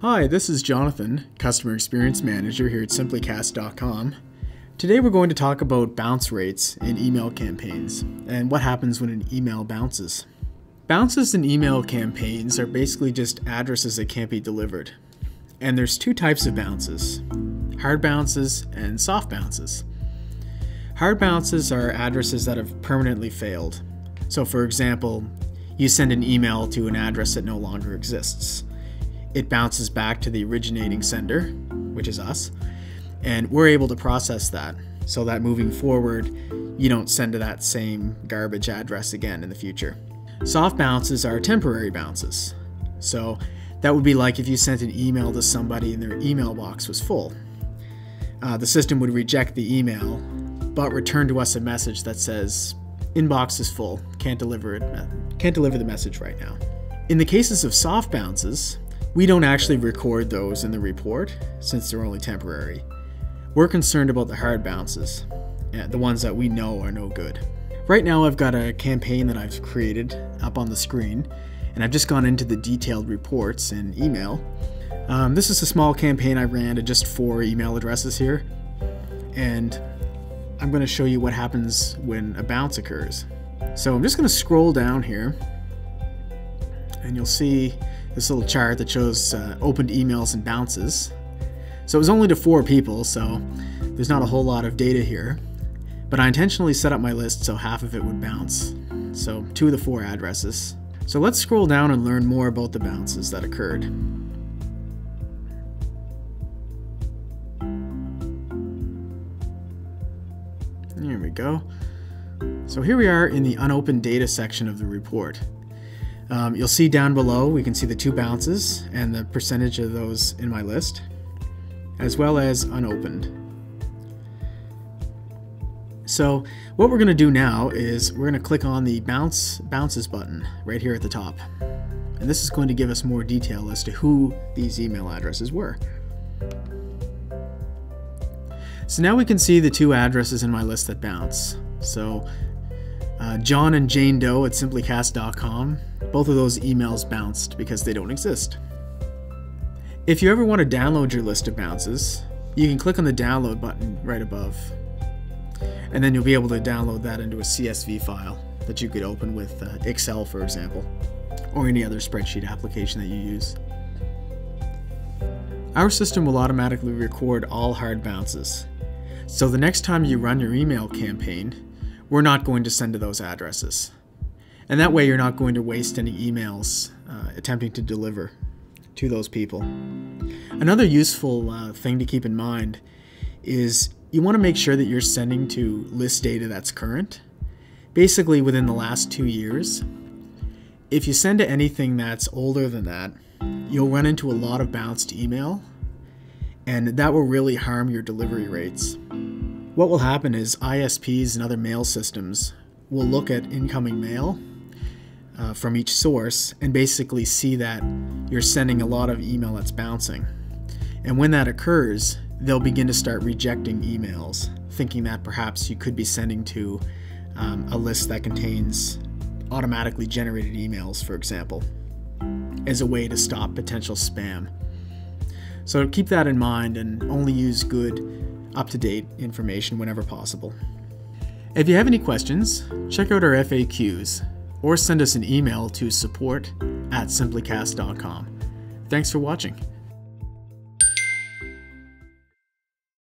Hi, this is Jonathan, Customer Experience Manager here at SimplyCast.com. Today we're going to talk about bounce rates in email campaigns and what happens when an email bounces. Bounces in email campaigns are basically just addresses that can't be delivered. And there's two types of bounces, hard bounces and soft bounces. Hard bounces are addresses that have permanently failed. So for example, you send an email to an address that no longer exists. It bounces back to the originating sender, which is us, and we're able to process that so that moving forward, you don't send to that same garbage address again in the future. Soft bounces are temporary bounces. So that would be like if you sent an email to somebody and their email box was full. The system would reject the email, but return to us a message that says, inbox is full, can't deliver the message right now. In the cases of soft bounces, we don't actually record those in the report since they're only temporary. We're concerned about the hard bounces, the ones that we know are no good. Right now I've got a campaign that I've created up on the screen, and I've just gone into the detailed reports in email. This is a small campaign I ran to just 4 email addresses here, and I'm going to show you what happens when a bounce occurs. So I'm just going to scroll down here, and you'll see this little chart that shows opened emails and bounces. So it was only to 4 people, so there's not a whole lot of data here. But I intentionally set up my list so half of it would bounce. So 2 of the 4 addresses. So let's scroll down and learn more about the bounces that occurred. There we go. So here we are in the unopened data section of the report. You'll see down below, we can see the 2 bounces and the percentage of those in my list, as well as unopened. So what we're going to do now is we're going to click on the bounces button right here at the top. And this is going to give us more detail as to who these email addresses were. So now we can see the 2 addresses in my list that bounce. So John and Jane Doe at SimplyCast.com, both of those emails bounced because they don't exist. If you ever want to download your list of bounces, you can click on the download button right above, and then you'll be able to download that into a CSV file that you could open with Excel, for example, or any other spreadsheet application that you use. Our system will automatically record all hard bounces, so the next time you run your email campaign, we're not going to send to those addresses. And that way you're not going to waste any emails attempting to deliver to those people. Another useful thing to keep in mind is you want to make sure that you're sending to list data that's current, basically within the last 2 years. If you send to anything that's older than that, you'll run into a lot of bounced email, and that will really harm your delivery rates. What will happen is ISPs and other mail systems will look at incoming mail from each source and basically see that you're sending a lot of email that's bouncing. And when that occurs, they'll begin to start rejecting emails, thinking that perhaps you could be sending to a list that contains automatically generated emails, for example, as a way to stop potential spam. So keep that in mind and only use good, up-to-date information whenever possible. If you have any questions, check out our FAQs or send us an email to support@simplycast.com. Thanks for watching.